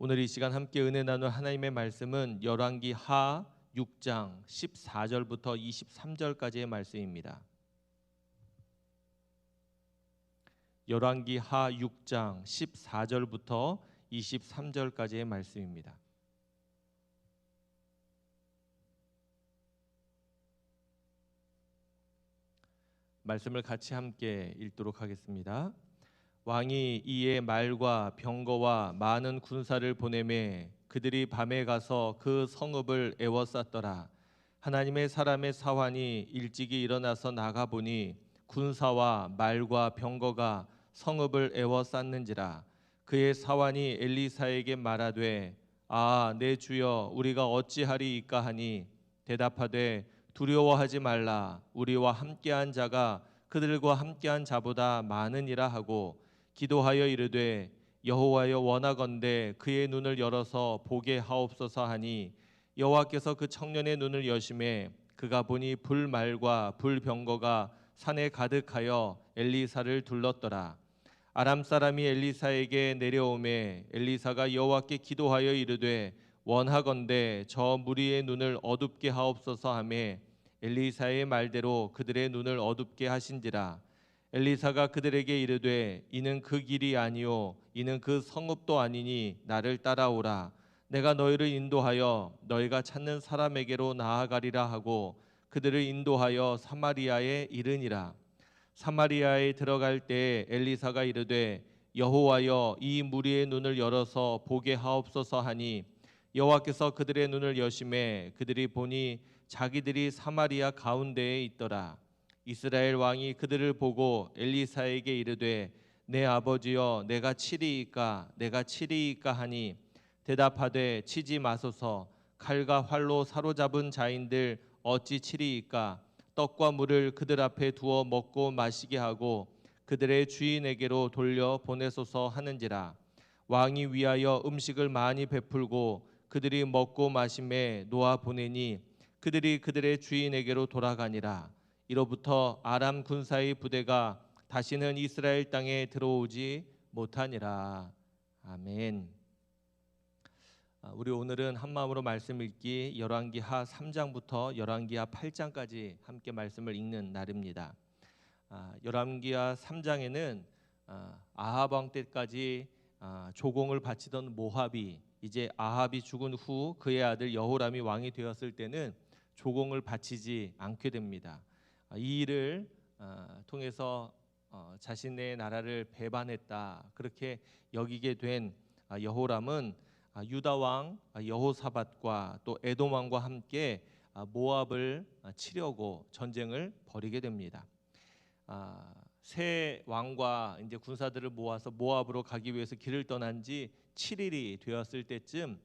오늘 이 시간 함께 은혜 나눌 하나님의 말씀은 열왕기 하 6장 14절부터 23절까지의 말씀입니다. 열왕기 하 6장 14절부터 23절까지의 말씀입니다. 말씀을 같이 함께 읽도록 하겠습니다. 왕이 이에 말과 병거와 많은 군사를 보내매 그들이 밤에 가서 그 성읍을 에워쌌더라. 하나님의 사람의 사환이 일찍이 일어나서 나가보니 군사와 말과 병거가 성읍을 에워쌌는지라. 그의 사환이 엘리사에게 말하되 내 주여 우리가 어찌하리이까 하니 대답하되 두려워하지 말라. 우리와 함께한 자가 그들과 함께한 자보다 많으니라 하고 기도하여 이르되 여호와여 원하건대 그의 눈을 열어서 보게 하옵소서 하니 여호와께서 그 청년의 눈을 여심해 그가 보니 불말과 불병거가 산에 가득하여 엘리사를 둘렀더라. 아람 사람이 엘리사에게 내려오매 엘리사가 여호와께 기도하여 이르되 원하건대 저 무리의 눈을 어둡게 하옵소서 하매 엘리사의 말대로 그들의 눈을 어둡게 하신지라. 엘리사가 그들에게 이르되 이는 그 길이 아니요 이는 그 성읍도 아니니 나를 따라오라. 내가 너희를 인도하여 너희가 찾는 사람에게로 나아가리라 하고 그들을 인도하여 사마리아에 이르니라. 사마리아에 들어갈 때 엘리사가 이르되 여호와여 이 무리의 눈을 열어서 보게 하옵소서 하니 여호와께서 그들의 눈을 여심해 그들이 보니 자기들이 사마리아 가운데에 있더라. 이스라엘 왕이 그들을 보고 엘리사에게 이르되 내 아버지여 내가 치리이까 하니 대답하되 치지 마소서. 칼과 활로 사로잡은 자인들 어찌 치리이까. 떡과 물을 그들 앞에 두어 먹고 마시게 하고 그들의 주인에게로 돌려 보내소서 하는지라. 왕이 위하여 음식을 많이 베풀고 그들이 먹고 마심에 놓아 보내니 그들이 그들의 주인에게로 돌아가니라. 이로부터 아람 군사의 부대가 다시는 이스라엘 땅에 들어오지 못하니라. 아멘. 우리 오늘은 한마음으로 말씀 읽기 열왕기 하 3장부터 열왕기 하 8장까지 함께 말씀을 읽는 날입니다. 열왕기 하 3장에는 아합 왕 때까지 조공을 바치던 모압이 이제 아합이 죽은 후 그의 아들 여호람이 왕이 되었을 때는 조공을 바치지 않게 됩니다. 이 일을 통해서 자신의 나라를 배반했다 그렇게 여기게 된 여호람은 유다 왕 여호사밧과 또 에돔 왕과 함께 모압을 치려고 전쟁을 벌이게 됩니다. 새 왕과 이제 군사들을 모아서 모압으로 가기 위해서 길을 떠난 지 7일이 되었을 때쯤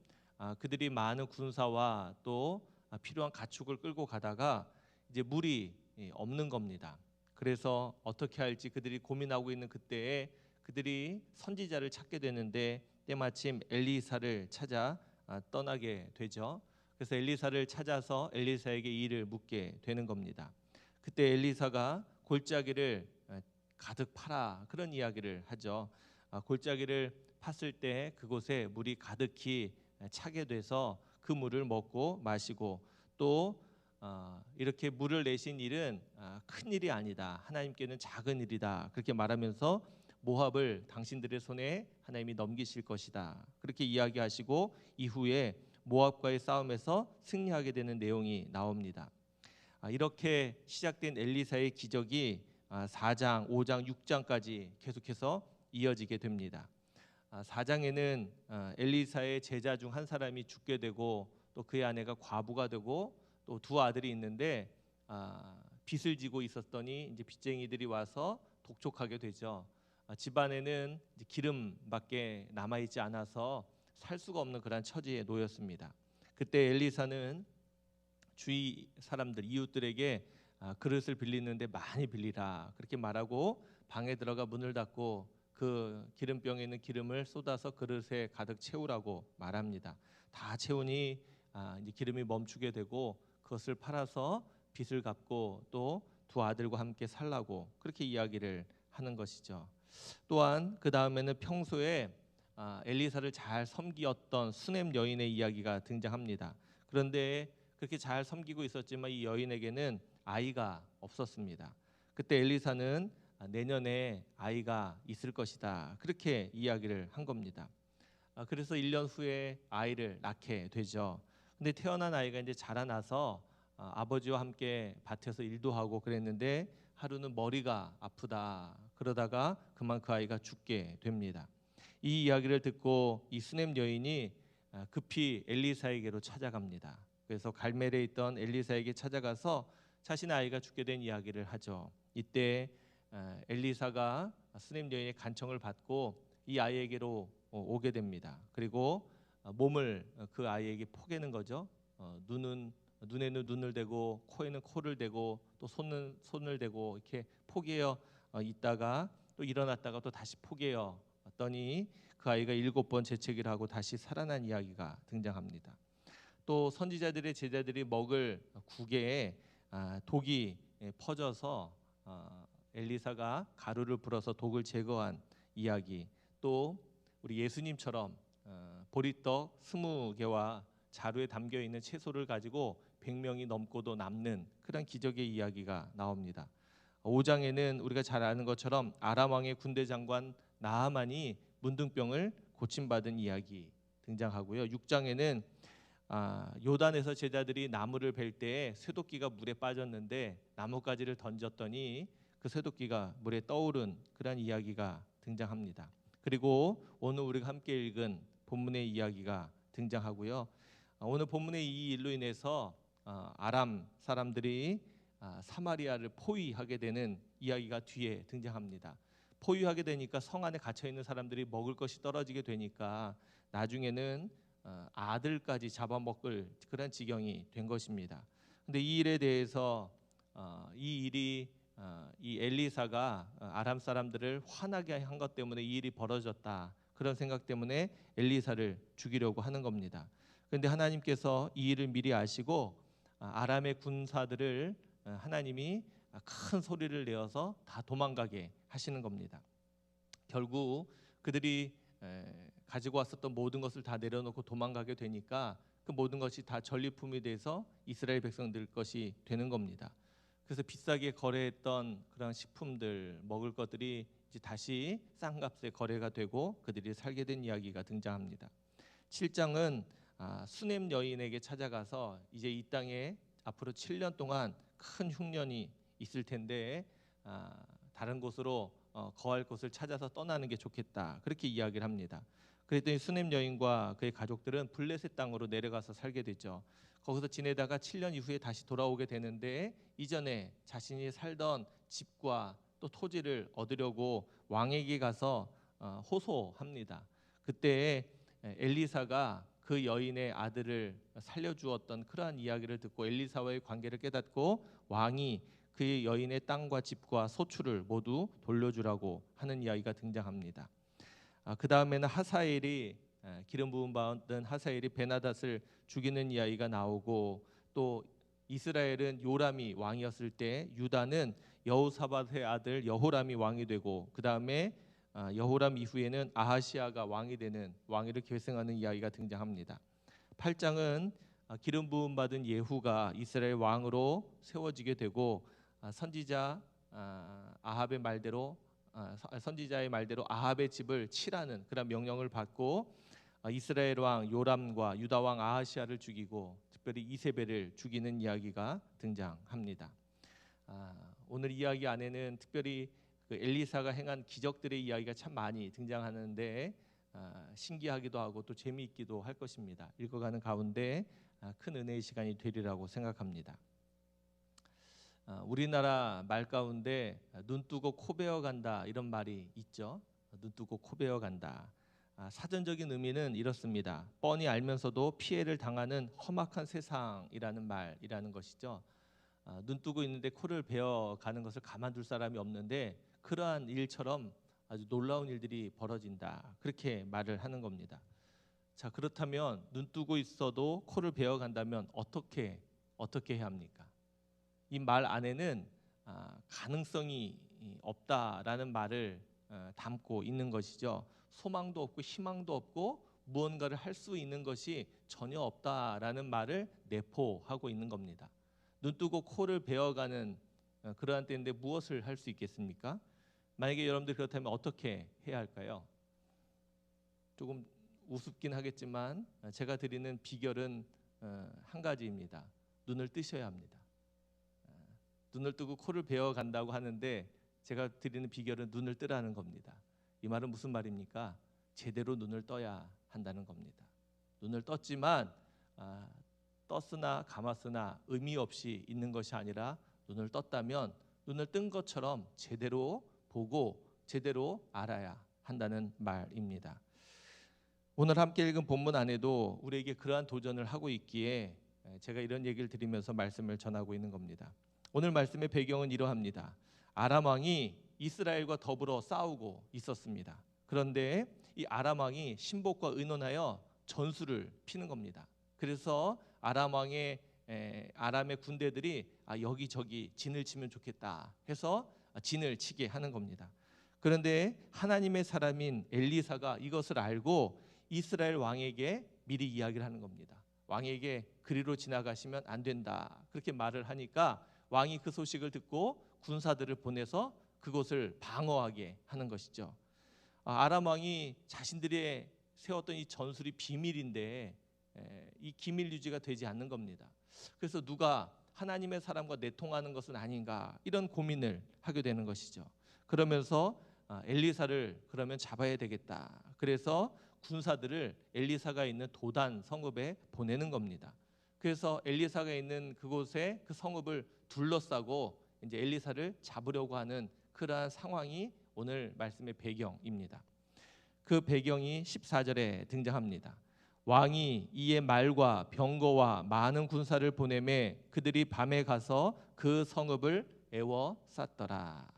그들이 많은 군사와 또 필요한 가축을 끌고 가다가 이제 물이 없는 겁니다. 그래서 어떻게 할지 그들이 고민하고 있는 그때에 그들이 선지자를 찾게 되는데 때마침 엘리사를 찾아 떠나게 되죠. 그래서 엘리사를 찾아서 엘리사에게 이 일을 묻게 되는 겁니다. 그때 엘리사가 골짜기를 가득 파라 그런 이야기를 하죠. 골짜기를 팠을 때 그곳에 물이 가득히 차게 돼서 그 물을 먹고 마시고 또 이렇게 물을 내신 일은 큰 일이 아니다. 하나님께는 작은 일이다. 그렇게 말하면서 모압을 당신들의 손에 하나님이 넘기실 것이다. 그렇게 이야기하시고 이후에 모압과의 싸움에서 승리하게 되는 내용이 나옵니다. 이렇게 시작된 엘리사의 기적이 4장, 5장, 6장까지 계속해서 이어지게 됩니다. 4장에는 엘리사의 제자 중 한 사람이 죽게 되고 또 그의 아내가 과부가 되고 또 두 아들이 있는데 빚을 지고 있었더니 이제 빚쟁이들이 와서 독촉하게 되죠. 집안에는 이제 기름밖에 남아 있지 않아서 살 수가 없는 그런 처지에 놓였습니다. 그때 엘리사는 주위 사람들 이웃들에게 그릇을 빌리는데 많이 빌리라 그렇게 말하고 방에 들어가 문을 닫고 그 기름병에 있는 기름을 쏟아서 그릇에 가득 채우라고 말합니다. 다 채우니 이제 기름이 멈추게 되고 그것을 팔아서 빚을 갚고 또 두 아들과 함께 살라고 그렇게 이야기를 하는 것이죠. 또한 그 다음에는 평소에 엘리사를 잘 섬기었던 수넴 여인의 이야기가 등장합니다. 그런데 그렇게 잘 섬기고 있었지만 이 여인에게는 아이가 없었습니다. 그때 엘리사는 내년에 아이가 있을 것이다, 그렇게 이야기를 한 겁니다. 그래서 1년 후에 아이를 낳게 되죠. 근데 태어난 아이가 이제 자라나서 아버지와 함께 밭에서 일도 하고 그랬는데 하루는 머리가 아프다 그러다가 그만 그 아이가 죽게 됩니다. 이 이야기를 듣고 이 수넴 여인이 급히 엘리사에게로 찾아갑니다. 그래서 갈멜에 있던 엘리사에게 찾아가서 자신의 아이가 죽게 된 이야기를 하죠. 이때 엘리사가 수넴 여인의 간청을 받고 이 아이에게로 오게 됩니다. 그리고 몸을 그 아이에게 포개는 거죠. 눈에는 눈을 대고 코에는 코를 대고 또 손은 손을 대고 이렇게 포개어 있다가 또 일어났다가 또 다시 포개어 더니 그 아이가 7번 재채기를 하고 다시 살아난 이야기가 등장합니다. 또 선지자들의 제자들이 먹을 국에 독이 퍼져서 엘리사가 가루를 불어서 독을 제거한 이야기, 또 우리 예수님처럼 보리떡 20개와 자루에 담겨 있는 채소를 가지고 100명이 넘고도 남는 그런 기적의 이야기가 나옵니다. 5장에는 우리가 잘 아는 것처럼 아람 왕의 군대 장관 나하만이 문둥병을 고침받은 이야기 등장하고요. 6장에는 요단에서 제자들이 나무를 벨 때에 쇠도끼가 물에 빠졌는데 나뭇가지를 던졌더니 그 쇠도끼가 물에 떠오른 그런 이야기가 등장합니다. 그리고 오늘 우리가 함께 읽은 본문의 이야기가 등장하고요. 오늘 본문의 이 일로 인해서 아람 사람들이 사마리아를 포위하게 되는 이야기가 뒤에 등장합니다. 포위하게 되니까 성 안에 갇혀 있는 사람들이 먹을 것이 떨어지게 되니까 나중에는 아들까지 잡아먹을 그런 지경이 된 것입니다. 근데 이 일에 대해서 이 일이 이 엘리사가 아람 사람들을 화나게 한 것 때문에 이 일이 벌어졌다, 그런 생각 때문에 엘리사를 죽이려고 하는 겁니다. 그런데 하나님께서 이 일을 미리 아시고 아람의 군사들을 하나님이 큰 소리를 내어서 다 도망가게 하시는 겁니다. 결국 그들이 가지고 왔었던 모든 것을 다 내려놓고 도망가게 되니까 그 모든 것이 다 전리품이 돼서 이스라엘 백성들 것이 되는 겁니다. 그래서 비싸게 거래했던 그런 식품들, 먹을 것들이 이제 다시 싼 값에 거래가 되고 그들이 살게 된 이야기가 등장합니다. 7장은 수넴 여인에게 찾아가서 이제 이 땅에 앞으로 7년 동안 큰 흉년이 있을 텐데 다른 곳으로 거할 곳을 찾아서 떠나는 게 좋겠다, 그렇게 이야기를 합니다. 그랬더니 수넴 여인과 그의 가족들은 블레셋 땅으로 내려가서 살게 되죠. 거기서 지내다가 7년 이후에 다시 돌아오게 되는데 이전에 자신이 살던 집과 또 토지를 얻으려고 왕에게 가서 호소합니다. 그때 엘리사가 그 여인의 아들을 살려주었던 그러한 이야기를 듣고 엘리사와의 관계를 깨닫고 왕이 그 여인의 땅과 집과 소출을 모두 돌려주라고 하는 이야기가 등장합니다. 그 다음에는 하사엘이 기름 부음 받은 하사엘이 베나닷을 죽이는 이야기가 나오고, 또 이스라엘은 요람이 왕이었을 때 유다는 여호사밧의 아들 여호람이 왕이 되고, 그 다음에 여호람 이후에는 아하시아가 왕이 되는 왕위를 계승하는 이야기가 등장합니다. 8장은 기름 부음 받은 예후가 이스라엘 왕으로 세워지게 되고 선지자 아합의 말대로 선지자의 말대로 아합의 집을 치라는 그런 명령을 받고 이스라엘 왕 요람과 유다 왕 아하시아를 죽이고 특별히 이세벨을 죽이는 이야기가 등장합니다. 오늘 이야기 안에는 특별히 그 엘리사가 행한 기적들의 이야기가 참 많이 등장하는데 신기하기도 하고 또 재미있기도 할 것입니다. 읽어가는 가운데 큰 은혜의 시간이 되리라고 생각합니다. 우리나라 말 가운데 눈 뜨고 코 베어 간다, 이런 말이 있죠. 눈 뜨고 코 베어 간다. 사전적인 의미는 이렇습니다. 뻔히 알면서도 피해를 당하는 험악한 세상이라는 말이라는 것이죠. 눈 뜨고 있는데 코를 베어 가는 것을 가만둘 사람이 없는데 그러한 일처럼 아주 놀라운 일들이 벌어진다, 그렇게 말을 하는 겁니다. 자, 그렇다면 눈 뜨고 있어도 코를 베어 간다면 어떻게 해야 합니까? 이 말 안에는 가능성이 없다라는 말을 담고 있는 것이죠. 소망도 없고 희망도 없고 무언가를 할 수 있는 것이 전혀 없다라는 말을 내포하고 있는 겁니다. 눈 뜨고 코를 베어가는 그러한 때인데 무엇을 할 수 있겠습니까? 만약에 여러분들 그렇다면 어떻게 해야 할까요? 조금 우습긴 하겠지만 제가 드리는 비결은 한 가지입니다. 눈을 뜨셔야 합니다. 눈을 뜨고 코를 베어 간다고 하는데 제가 드리는 비결은 눈을 뜨라는 겁니다. 이 말은 무슨 말입니까? 제대로 눈을 떠야 한다는 겁니다. 눈을 떴지만 떴으나 감았으나 의미 없이 있는 것이 아니라 눈을 떴다면 눈을 뜬 것처럼 제대로 보고 제대로 알아야 한다는 말입니다. 오늘 함께 읽은 본문 안에도 우리에게 그러한 도전을 하고 있기에 제가 이런 얘기를 드리면서 말씀을 전하고 있는 겁니다. 오늘 말씀의 배경은 이러합니다. 아람 왕이 이스라엘과 더불어 싸우고 있었습니다. 그런데 이 아람 왕이 신복과 의논하여 전술을 피는 겁니다. 그래서 아람의 군대들이 여기저기 진을 치면 좋겠다 해서 진을 치게 하는 겁니다. 그런데 하나님의 사람인 엘리사가 이것을 알고 이스라엘 왕에게 미리 이야기를 하는 겁니다. 왕에게 그리로 지나가시면 안 된다 그렇게 말을 하니까 왕이 그 소식을 듣고 군사들을 보내서 그곳을 방어하게 하는 것이죠. 아람 왕이 자신들이 세웠던 이 전술이 비밀인데 이 기밀 유지가 되지 않는 겁니다. 그래서 누가 하나님의 사람과 내통하는 것은 아닌가 이런 고민을 하게 되는 것이죠. 그러면서 엘리사를 그러면 잡아야 되겠다. 그래서 군사들을 엘리사가 있는 도단 성읍에 보내는 겁니다. 그래서 엘리사가 있는 그곳에 그 성읍을 둘러싸고 이제 엘리사를 잡으려고 하는 그러한 상황이 오늘 말씀의 배경입니다. 그 배경이 14절에 등장합니다. 왕이 이에 말과 병거와 많은 군사를 보내매 그들이 밤에 가서 그 성읍을 에워쌌더라.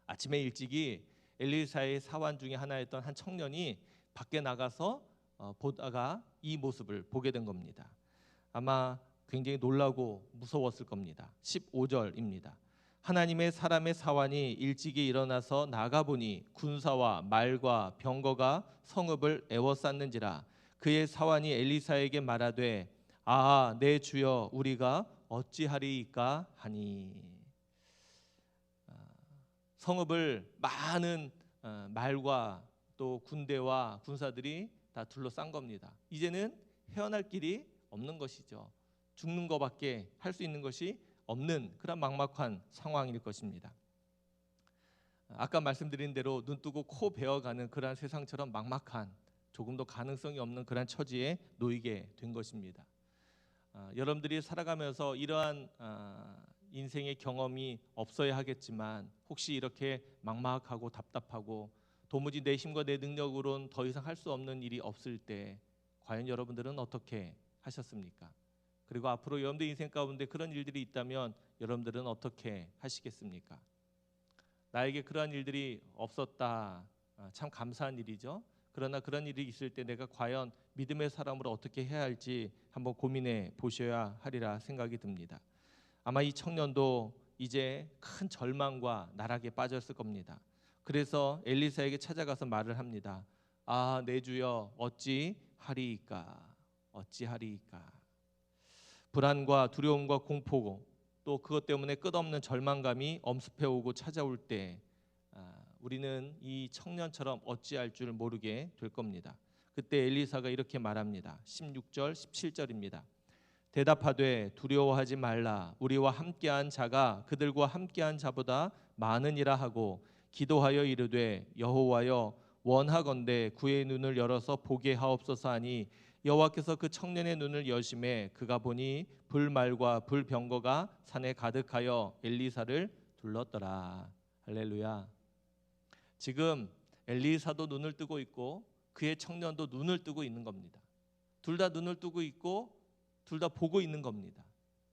아침에 일찍이 엘리사의 사환 중에 하나였던 한 청년이 밖에 나가서 보다가 이 모습을 보게 된 겁니다. 아마 굉장히 놀라고 무서웠을 겁니다. 15절입니다. 하나님의 사람의 사환이 일찍이 일어나서 나가보니 군사와 말과 병거가 성읍을 에워쌌는지라. 그의 사환이 엘리사에게 말하되 내 주여 우리가 어찌하리이까 하니. 성읍을 많은 말과 또 군대와 군사들이 다 둘러싼 겁니다. 이제는 헤어날 길이 없는 것이죠. 죽는 것밖에 할 수 있는 것이 없는 그런 막막한 상황일 것입니다. 아까 말씀드린 대로 눈 뜨고 코 베어가는 그러한 세상처럼 막막한 조금도 가능성이 없는 그러한 처지에 놓이게 된 것입니다. 여러분들이 살아가면서 이러한 인생의 경험이 없어야 하겠지만 혹시 이렇게 막막하고 답답하고 도무지 내 힘과 내 능력으로는 더 이상 할 수 없는 일이 없을 때 과연 여러분들은 어떻게 하셨습니까? 그리고 앞으로 여러분들 인생 가운데 그런 일들이 있다면 여러분들은 어떻게 하시겠습니까? 나에게 그러한 일들이 없었다. 참 감사한 일이죠. 그러나 그런 일이 있을 때 내가 과연 믿음의 사람으로 어떻게 해야 할지 한번 고민해 보셔야 하리라 생각이 듭니다. 아마 이 청년도 이제 큰 절망과 나락에 빠졌을 겁니다. 그래서 엘리사에게 찾아가서 말을 합니다. 내 주여 어찌하리이까. 어찌하리이까. 불안과 두려움과 공포고 또 그것 때문에 끝없는 절망감이 엄습해 오고 찾아올 때 우리는 이 청년처럼 어찌할 줄 모르게 될 겁니다. 그때 엘리사가 이렇게 말합니다. 16절 17절입니다. 대답하되 두려워하지 말라. 우리와 함께한 자가 그들과 함께한 자보다 많으니라 하고 기도하여 이르되 여호와여 원하건대 그의 눈을 열어서 보게 하옵소서 하니 여호와께서 그 청년의 눈을 여심해 그가 보니 불말과 불병거가 산에 가득하여 엘리사를 둘렀더라. 할렐루야. 지금 엘리사도 눈을 뜨고 있고 그의 청년도 눈을 뜨고 있는 겁니다. 둘 다 눈을 뜨고 있고 둘 다 보고 있는 겁니다.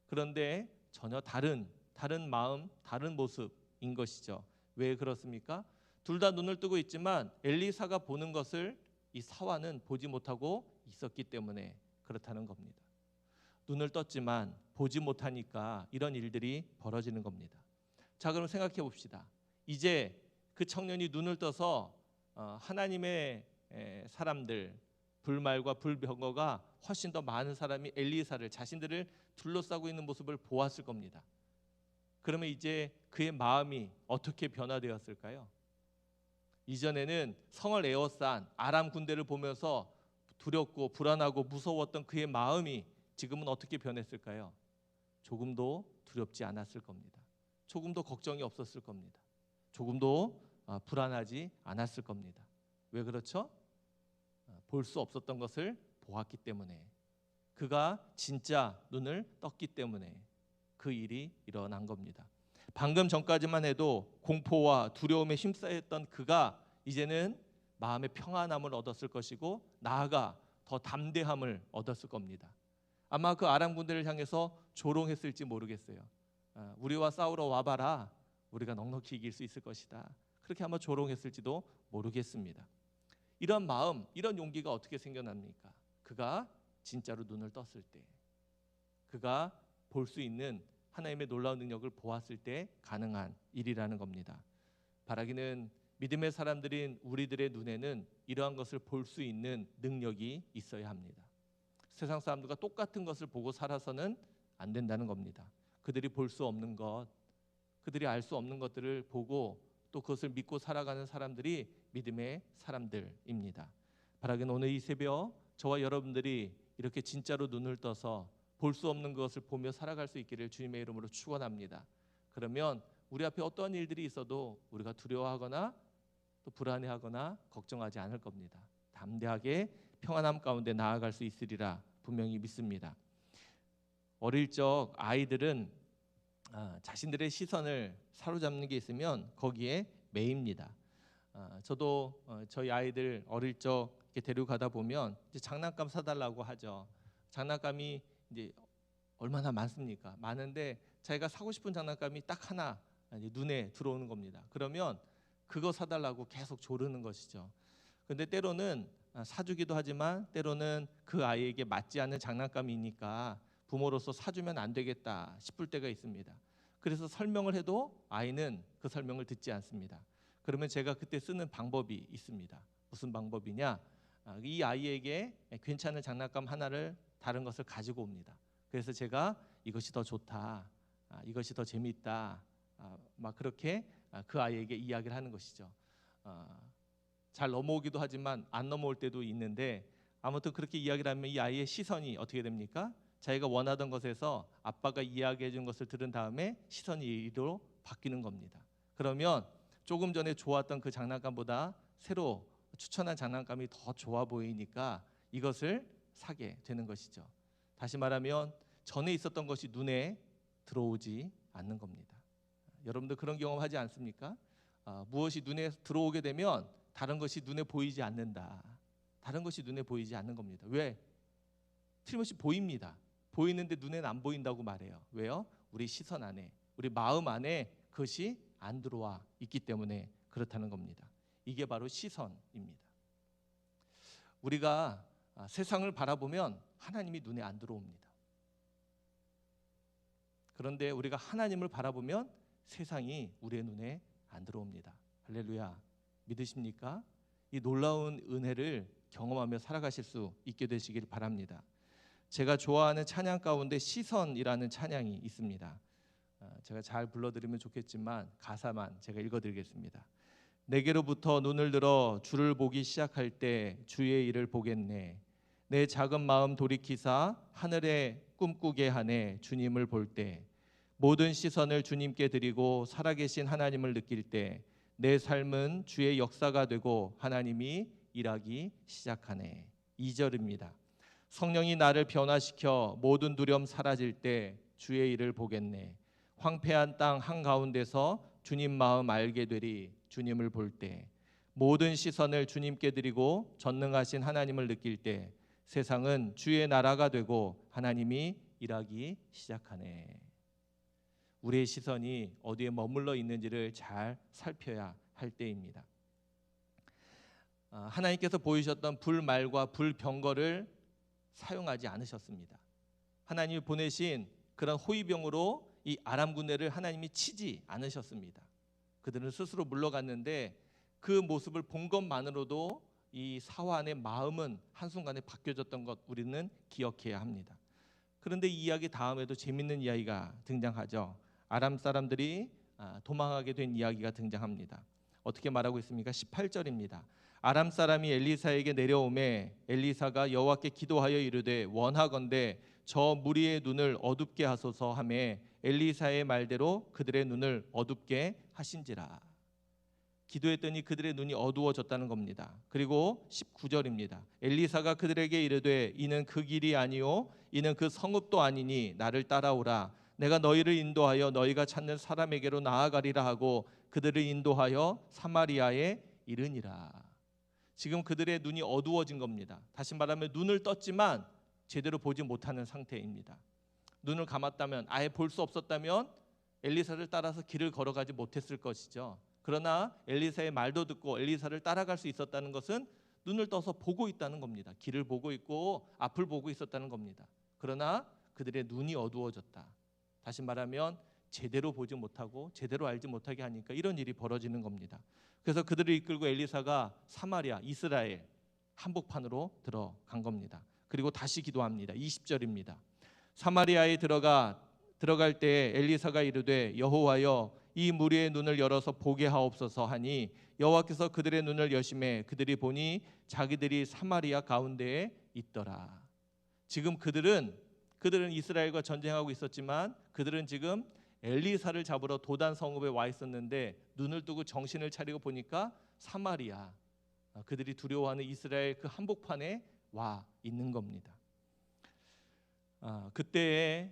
그런데 전혀 다른 마음, 다른 모습인 것이죠. 왜 그렇습니까? 둘 다 눈을 뜨고 있지만 엘리사가 보는 것을 이 사환은 보지 못하고 있었기 때문에 그렇다는 겁니다. 눈을 떴지만 보지 못하니까 이런 일들이 벌어지는 겁니다. 자, 그럼 생각해 봅시다. 이제 그 청년이 눈을 떠서 하나님의 사람들, 불말과 불병거가 훨씬 더 많은 사람이 엘리사를, 자신들을 둘러싸고 있는 모습을 보았을 겁니다. 그러면 이제 그의 마음이 어떻게 변화되었을까요? 이전에는 성을 에워싼 아람 군대를 보면서 두렵고 불안하고 무서웠던 그의 마음이 지금은 어떻게 변했을까요? 조금도 두렵지 않았을 겁니다. 조금도 걱정이 없었을 겁니다. 조금도 불안하지 않았을 겁니다. 왜 그렇죠? 볼 수 없었던 것을 보았기 때문에, 그가 진짜 눈을 떴기 때문에 그 일이 일어난 겁니다. 방금 전까지만 해도 공포와 두려움에 힘싸였던 그가 이제는 마음의 평안함을 얻었을 것이고, 나아가 더 담대함을 얻었을 겁니다. 아마 그 아람 군대를 향해서 조롱했을지 모르겠어요. 우리와 싸우러 와봐라, 우리가 넉넉히 이길 수 있을 것이다. 그렇게 아마 조롱했을지도 모르겠습니다. 이런 마음, 이런 용기가 어떻게 생겨납니까? 그가 진짜로 눈을 떴을 때, 그가 볼 수 있는 하나님의 놀라운 능력을 보았을 때 가능한 일이라는 겁니다. 바라기는 믿음의 사람들인 우리들의 눈에는 이러한 것을 볼 수 있는 능력이 있어야 합니다. 세상 사람들과 똑같은 것을 보고 살아서는 안 된다는 겁니다. 그들이 볼 수 없는 것, 그들이 알 수 없는 것들을 보고 또 그것을 믿고 살아가는 사람들이 믿음의 사람들입니다. 바라기는 오늘 이 새벽 저와 여러분들이 이렇게 진짜로 눈을 떠서 볼 수 없는 것을 보며 살아갈 수 있기를 주님의 이름으로 축원합니다. 그러면 우리 앞에 어떠한 일들이 있어도 우리가 두려워하거나 또 불안해하거나 걱정하지 않을 겁니다. 담대하게 평안함 가운데 나아갈 수 있으리라 분명히 믿습니다. 어릴 적 아이들은 자신들의 시선을 사로잡는 게 있으면 거기에 매입니다. 저도 저희 아이들 어릴 적 이렇게 데리고 가다 보면 이제 장난감 사달라고 하죠. 장난감이 이제 얼마나 많습니까? 많은데 자기가 사고 싶은 장난감이 딱 하나 눈에 들어오는 겁니다. 그러면 그거 사달라고 계속 조르는 것이죠. 근데 때로는 사주기도 하지만 때로는 그 아이에게 맞지 않는 장난감이니까 부모로서 사주면 안 되겠다 싶을 때가 있습니다. 그래서 설명을 해도 아이는 그 설명을 듣지 않습니다. 그러면 제가 그때 쓰는 방법이 있습니다. 무슨 방법이냐? 이 아이에게 괜찮은 장난감 하나를, 다른 것을 가지고 옵니다. 그래서 제가 이것이 더 좋다, 이것이 더 재미있다, 막 그렇게 그 아이에게 이야기를 하는 것이죠. 잘 넘어오기도 하지만 안 넘어올 때도 있는데, 아무튼 그렇게 이야기를 하면 이 아이의 시선이 어떻게 됩니까? 자기가 원하던 것에서 아빠가 이야기해 준 것을 들은 다음에 시선이 이리로 바뀌는 겁니다. 그러면 조금 전에 좋았던 그 장난감보다 새로 추천한 장난감이 더 좋아 보이니까 이것을 사게 되는 것이죠. 다시 말하면 전에 있었던 것이 눈에 들어오지 않는 겁니다. 여러분들 그런 경험 하지 않습니까? 무엇이 눈에 들어오게 되면 다른 것이 눈에 보이지 않는다. 다른 것이 눈에 보이지 않는 겁니다. 왜? 틀림없이 보입니다. 보이는데 눈에는 안 보인다고 말해요. 왜요? 우리 시선 안에, 우리 마음 안에 그것이 안 들어와 있기 때문에 그렇다는 겁니다. 이게 바로 시선입니다. 우리가 세상을 바라보면 하나님이 눈에 안 들어옵니다. 그런데 우리가 하나님을 바라보면 세상이 우리의 눈에 안 들어옵니다. 할렐루야. 믿으십니까? 이 놀라운 은혜를 경험하며 살아가실 수 있게 되시길 바랍니다. 제가 좋아하는 찬양 가운데 시선이라는 찬양이 있습니다. 제가 잘 불러드리면 좋겠지만 가사만 제가 읽어드리겠습니다. 내게로부터 눈을 들어 주를 보기 시작할 때 주의 일을 보겠네. 내 작은 마음 돌이키사 하늘에 꿈꾸게 하네. 주님을 볼 때 모든 시선을 주님께 드리고 살아계신 하나님을 느낄 때 내 삶은 주의 역사가 되고 하나님이 일하기 시작하네. 2절입니다. 성령이 나를 변화시켜 모든 두려움 사라질 때 주의 일을 보겠네. 황폐한 땅 한가운데서 주님 마음 알게 되리. 주님을 볼 때 모든 시선을 주님께 드리고 전능하신 하나님을 느낄 때 세상은 주의 나라가 되고 하나님이 일하기 시작하네. 우리의 시선이 어디에 머물러 있는지를 잘 살펴야 할 때입니다. 하나님께서 보이셨던 불말과 불병거를 사용하지 않으셨습니다. 하나님이 보내신 그런 호위병으로 이 아람 군대를 하나님이 치지 않으셨습니다. 그들은 스스로 물러갔는데 그 모습을 본 것만으로도 이 사환의 마음은 한순간에 바뀌어졌던 것 우리는 기억해야 합니다. 그런데 이 이야기 다음에도 재밌는 이야기가 등장하죠. 아람 사람들이 도망하게 된 이야기가 등장합니다. 어떻게 말하고 있습니까? 18절입니다. 아람 사람이 엘리사에게 내려오매 엘리사가 여호와께 기도하여 이르되 원하건대 저 무리의 눈을 어둡게 하소서 하매 엘리사의 말대로 그들의 눈을 어둡게 하신지라. 기도했더니 그들의 눈이 어두워졌다는 겁니다. 그리고 19절입니다. 엘리사가 그들에게 이르되 이는 그 길이 아니요 이는 그 성읍도 아니니 나를 따라오라. 내가 너희를 인도하여 너희가 찾는 사람에게로 나아가리라 하고 그들을 인도하여 사마리아에 이르니라. 지금 그들의 눈이 어두워진 겁니다. 다시 말하면 눈을 떴지만 제대로 보지 못하는 상태입니다. 눈을 감았다면, 아예 볼 수 없었다면 엘리사를 따라서 길을 걸어가지 못했을 것이죠. 그러나 엘리사의 말도 듣고 엘리사를 따라갈 수 있었다는 것은 눈을 떠서 보고 있다는 겁니다. 길을 보고 있고 앞을 보고 있었다는 겁니다. 그러나 그들의 눈이 어두워졌다. 다시 말하면 제대로 보지 못하고 제대로 알지 못하게 하니까 이런 일이 벌어지는 겁니다. 그래서 그들을 이끌고 엘리사가 사마리아, 이스라엘 한복판으로 들어간 겁니다. 그리고 다시 기도합니다. 20절입니다. 사마리아에 들어갈 때 엘리사가 이르되 여호와여 이 무리의 눈을 열어서 보게 하옵소서 하니 여호와께서 그들의 눈을 여심해 그들이 보니 자기들이 사마리아 가운데에 있더라. 지금 그들은 이스라엘과 전쟁하고 있었지만 그들은 지금 엘리사를 잡으러 도단 성읍에 와 있었는데 눈을 뜨고 정신을 차리고 보니까 사마리아, 그들이 두려워하는 이스라엘 그 한복판에 와 있는 겁니다. 그때에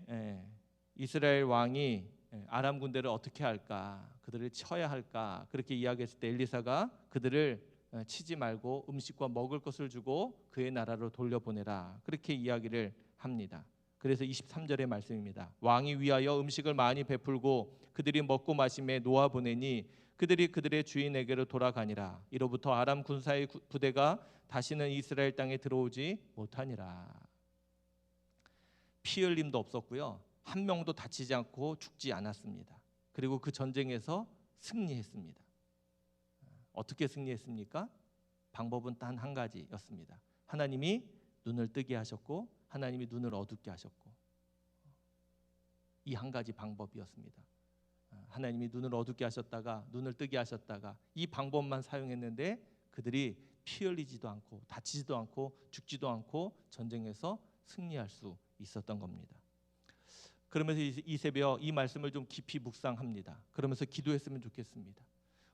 이스라엘 왕이 아람 군대를 어떻게 할까, 그들을 쳐야 할까 그렇게 이야기했을 때 엘리사가 그들을 치지 말고 음식과 먹을 것을 주고 그의 나라로 돌려보내라 그렇게 이야기를 합니다. 그래서 23절의 말씀입니다. 왕이 위하여 음식을 많이 베풀고 그들이 먹고 마심에 놓아 보내니 그들이 그들의 주인에게로 돌아가니라. 이로부터 아람 군사의 부대가 다시는 이스라엘 땅에 들어오지 못하니라. 피 흘림도 없었고요, 한 명도 다치지 않고 죽지 않았습니다. 그리고 그 전쟁에서 승리했습니다. 어떻게 승리했습니까? 방법은 단 한 가지였습니다. 하나님이 눈을 뜨게 하셨고 하나님이 눈을 어둡게 하셨고, 이 한 가지 방법이었습니다. 하나님이 눈을 어둡게 하셨다가 눈을 뜨게 하셨다가 이 방법만 사용했는데 그들이 피 흘리지도 않고 다치지도 않고 죽지도 않고 전쟁에서 승리할 수 있었던 겁니다. 그러면서 이 새벽 이 말씀을 좀 깊이 묵상합니다. 그러면서 기도했으면 좋겠습니다.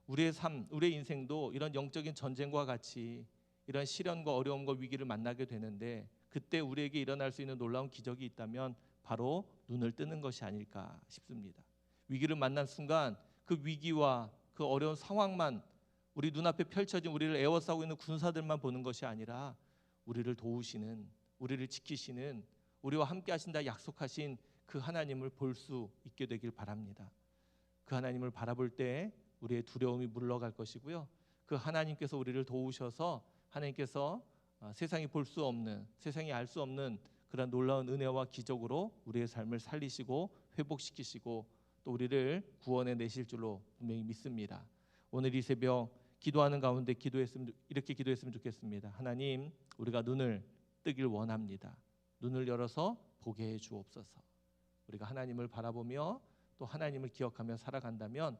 우리의 삶, 우리의 인생도 이런 영적인 전쟁과 같이 이런 시련과 어려움과 위기를 만나게 되는데 그때 우리에게 일어날 수 있는 놀라운 기적이 있다면 바로 눈을 뜨는 것이 아닐까 싶습니다. 위기를 만난 순간 그 위기와 그 어려운 상황만 우리 눈앞에 펼쳐진 우리를 에워싸고 있는 군사들만 보는 것이 아니라 우리를 도우시는, 우리를 지키시는, 우리와 함께 하신다 약속하신 그 하나님을 볼 수 있게 되길 바랍니다. 그 하나님을 바라볼 때 우리의 두려움이 물러갈 것이고요, 그 하나님께서 우리를 도우셔서 하나님께서 세상이 볼 수 없는, 세상이 알 수 없는 그런 놀라운 은혜와 기적으로 우리의 삶을 살리시고 회복시키시고 또 우리를 구원해 내실 줄로 분명히 믿습니다. 오늘 이 새벽 기도하는 가운데 이렇게 기도했으면 좋겠습니다. 하나님, 우리가 눈을 뜨길 원합니다. 눈을 열어서 보게 해 주옵소서. 우리가 하나님을 바라보며 또 하나님을 기억하며 살아간다면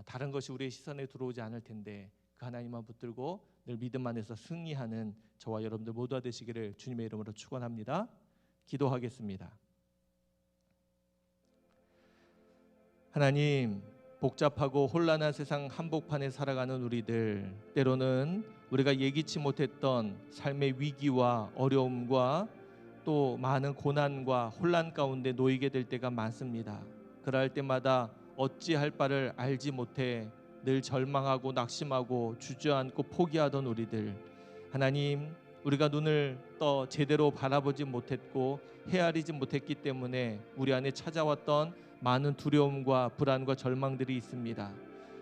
다른 것이 우리의 시선에 들어오지 않을 텐데 그 하나님만 붙들고 늘 믿음 안에서 승리하는 저와 여러분들 모두가 되시기를 주님의 이름으로 축원합니다. 기도하겠습니다. 하나님, 복잡하고 혼란한 세상 한복판에 살아가는 우리들, 때로는 우리가 예기치 못했던 삶의 위기와 어려움과 또 많은 고난과 혼란 가운데 놓이게 될 때가 많습니다. 그럴 때마다 어찌할 바를 알지 못해 늘 절망하고 낙심하고 주저앉고 포기하던 우리들, 하나님, 우리가 눈을 떠 제대로 바라보지 못했고 헤아리지 못했기 때문에 우리 안에 찾아왔던 많은 두려움과 불안과 절망들이 있습니다.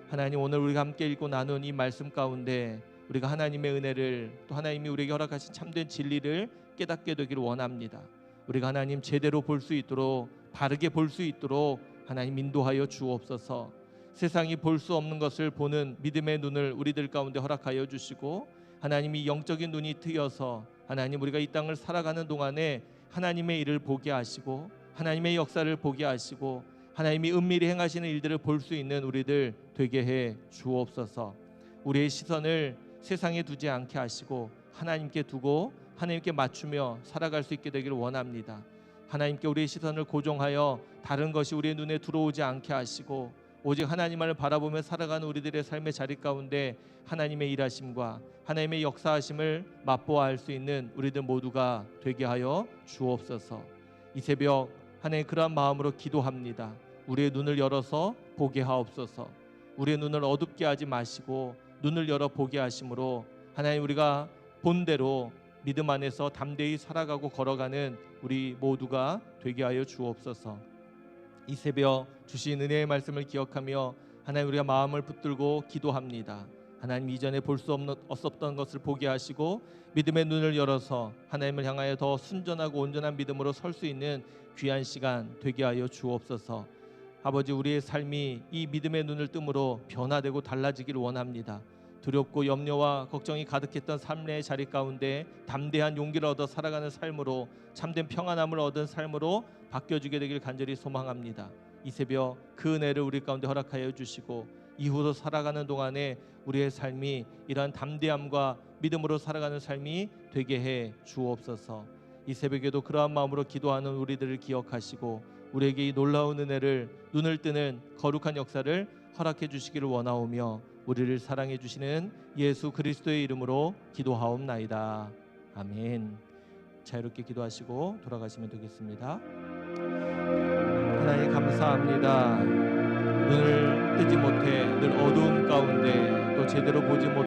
하나님, 오늘 우리가 함께 읽고 나눈 이 말씀 가운데 우리가 하나님의 은혜를, 또 하나님이 우리에게 허락하신 참된 진리를 깨닫게 되기를 원합니다. 우리가 하나님 제대로 볼 수 있도록, 바르게 볼 수 있도록 하나님 인도하여 주옵소서. 세상이 볼 수 없는 것을 보는 믿음의 눈을 우리들 가운데 허락하여 주시고, 하나님이 영적인 눈이 트여서 하나님 우리가 이 땅을 살아가는 동안에 하나님의 일을 보게 하시고 하나님의 역사를 보게 하시고 하나님이 은밀히 행하시는 일들을 볼 수 있는 우리들 되게 해 주옵소서. 우리의 시선을 세상에 두지 않게 하시고 하나님께 두고 하나님께 맞추며 살아갈 수 있게 되기를 원합니다. 하나님께 우리의 시선을 고정하여 다른 것이 우리의 눈에 들어오지 않게 하시고 오직 하나님을 바라보며 살아가는 우리들의 삶의 자리 가운데 하나님의 일하심과 하나님의 역사하심을 맛보아할 수 있는 우리들 모두가 되게 하여 주옵소서. 이 새벽 하나님 그러한 마음으로 기도합니다. 우리의 눈을 열어서 보게 하옵소서. 우리의 눈을 어둡게 하지 마시고 눈을 열어 보게 하심으로 하나님 우리가 본대로 믿음 안에서 담대히 살아가고 걸어가는 우리 모두가 되게 하여 주옵소서. 이 새벽 주신 은혜의 말씀을 기억하며 하나님 우리가 마음을 붙들고 기도합니다. 하나님 이전에 볼 수 없었던 것을 보게 하시고 믿음의 눈을 열어서 하나님을 향하여 더 순전하고 온전한 믿음으로 설 수 있는 귀한 시간 되게 하여 주옵소서. 아버지 우리의 삶이 이 믿음의 눈을 뜸으로 변화되고 달라지기를 원합니다. 두렵고 염려와 걱정이 가득했던 삶의 자리 가운데 담대한 용기를 얻어 살아가는 삶으로 참된 평안함을 얻은 삶으로 바뀌어주게 되길 간절히 소망합니다. 이 새벽 그 은혜를 우리 가운데 허락하여 주시고 이후로 살아가는 동안에 우리의 삶이 이러한 담대함과 믿음으로 살아가는 삶이 되게 해 주옵소서. 이 새벽에도 그러한 마음으로 기도하는 우리들을 기억하시고 우리에게 이 놀라운 은혜를 눈을 뜨는 거룩한 역사를 허락해 주시기를 원하오며 우리를 사랑해 주시는 예수 그리스도의 이름으로 기도하옵나이다. 아멘. 자유롭게 기도하시고 돌아가시면 되겠습니다. 하나님 감사합니다. 눈을 뜨지 못해 늘 어두운 가운데 또 제대로 보지 못